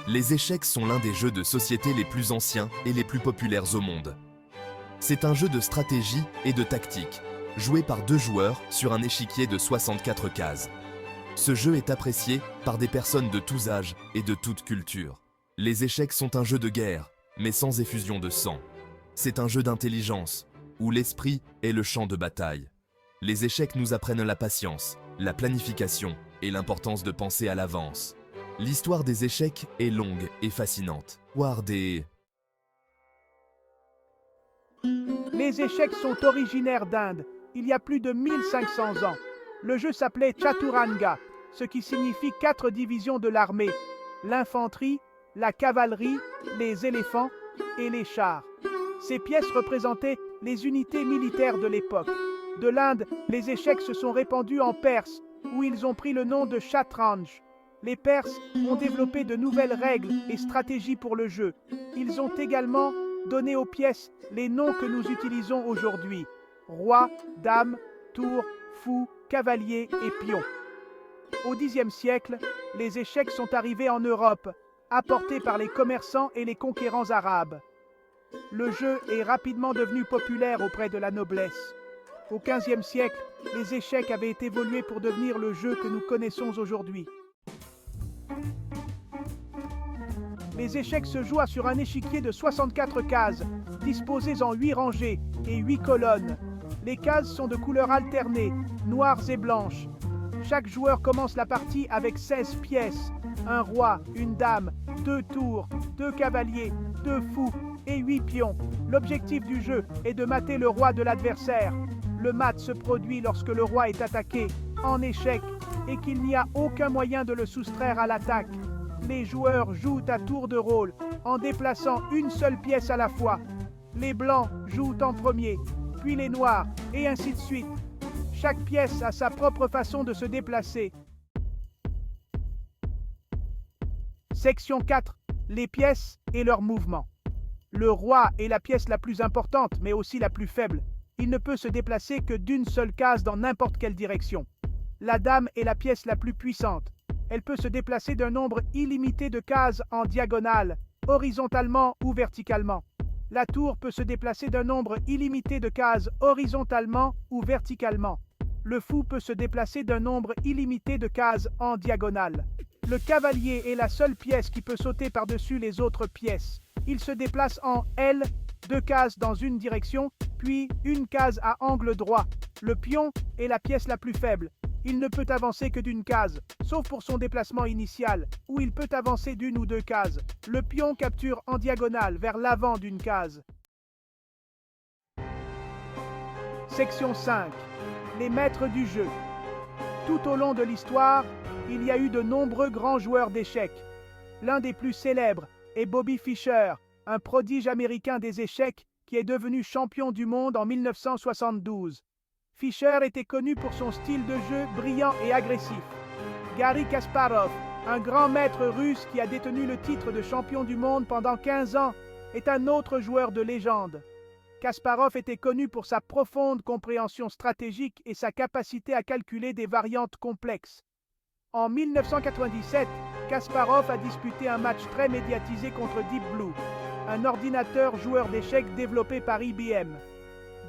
Les échecs sont l'un des jeux de société les plus anciens et les plus populaires au monde. C'est un jeu de stratégie et de tactique, joué par deux joueurs sur un échiquier de 64 cases. Ce jeu est apprécié par des personnes de tous âges et de toutes cultures. Les échecs sont un jeu de guerre, mais sans effusion de sang. C'est un jeu d'intelligence, où l'esprit est le champ de bataille. Les échecs nous apprennent la patience, la planification et l'importance de penser à l'avance. L'histoire des échecs est longue et fascinante. Les échecs sont originaires d'Inde, il y a plus de 1500 ans. Le jeu s'appelait Chaturanga, ce qui signifie 4 divisions de l'armée, l'infanterie, la cavalerie, les éléphants et les chars. Ces pièces représentaient les unités militaires de l'époque. De l'Inde, les échecs se sont répandus en Perse, où ils ont pris le nom de Shatranj. Les Perses ont développé de nouvelles règles et stratégies pour le jeu. Ils ont également donné aux pièces les noms que nous utilisons aujourd'hui: roi, dame, tour, fou, cavalier et pion. Au Xe siècle, les échecs sont arrivés en Europe, apportés par les commerçants et les conquérants arabes. Le jeu est rapidement devenu populaire auprès de la noblesse. Au XVe siècle, les échecs avaient évolué pour devenir le jeu que nous connaissons aujourd'hui. Les échecs se jouent sur un échiquier de 64 cases, disposées en 8 rangées et 8 colonnes. Les cases sont de couleurs alternées, noires et blanches. Chaque joueur commence la partie avec 16 pièces, un roi, une dame, 2 tours, 2 cavaliers, 2 fous et 8 pions. L'objectif du jeu est de mater le roi de l'adversaire. Le mat se produit lorsque le roi est attaqué, en échec, et qu'il n'y a aucun moyen de le soustraire à l'attaque. Les joueurs jouent à tour de rôle, en déplaçant une seule pièce à la fois. Les blancs jouent en premier, puis les noirs, et ainsi de suite. Chaque pièce a sa propre façon de se déplacer. Section 4. Les pièces et leurs mouvements. Le roi est la pièce la plus importante, mais aussi la plus faible. Il ne peut se déplacer que d'une seule case dans n'importe quelle direction. La dame est la pièce la plus puissante. Elle peut se déplacer d'un nombre illimité de cases en diagonale, horizontalement ou verticalement. La tour peut se déplacer d'un nombre illimité de cases horizontalement ou verticalement. Le fou peut se déplacer d'un nombre illimité de cases en diagonale. Le cavalier est la seule pièce qui peut sauter par-dessus les autres pièces. Il se déplace en L, 2 cases dans une direction, puis une case à angle droit. Le pion est la pièce la plus faible. Il ne peut avancer que d'une case, sauf pour son déplacement initial, où il peut avancer d'une ou 2 cases. Le pion capture en diagonale vers l'avant d'une case. Section 5. Les maîtres du jeu. Tout au long de l'histoire, il y a eu de nombreux grands joueurs d'échecs. L'un des plus célèbres est Bobby Fischer, un prodige américain des échecs qui est devenu champion du monde en 1972. Fischer était connu pour son style de jeu brillant et agressif. Garry Kasparov, un grand maître russe qui a détenu le titre de champion du monde pendant 15 ans, est un autre joueur de légende. Kasparov était connu pour sa profonde compréhension stratégique et sa capacité à calculer des variantes complexes. En 1997, Kasparov a disputé un match très médiatisé contre Deep Blue, un ordinateur joueur d'échecs développé par IBM.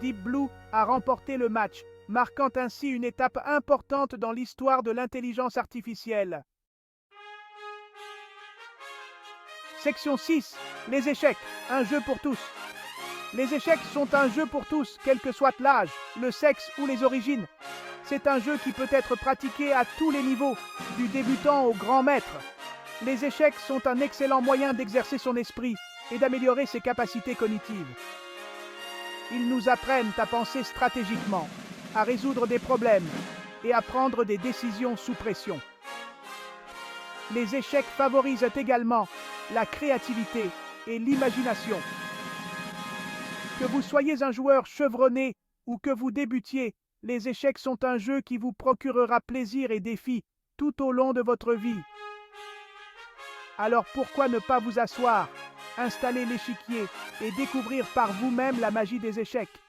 Deep Blue a remporté le match, marquant ainsi une étape importante dans l'histoire de l'intelligence artificielle. Section 6. Les échecs, un jeu pour tous. Les échecs sont un jeu pour tous, quel que soit l'âge, le sexe ou les origines. C'est un jeu qui peut être pratiqué à tous les niveaux, du débutant au grand maître. Les échecs sont un excellent moyen d'exercer son esprit et d'améliorer ses capacités cognitives. Ils nous apprennent à penser stratégiquement, à résoudre des problèmes et à prendre des décisions sous pression. Les échecs favorisent également la créativité et l'imagination. Que vous soyez un joueur chevronné ou que vous débutiez, les échecs sont un jeu qui vous procurera plaisir et défis tout au long de votre vie. Alors pourquoi ne pas vous asseoir, installer l'échiquier et découvrir par vous-même la magie des échecs?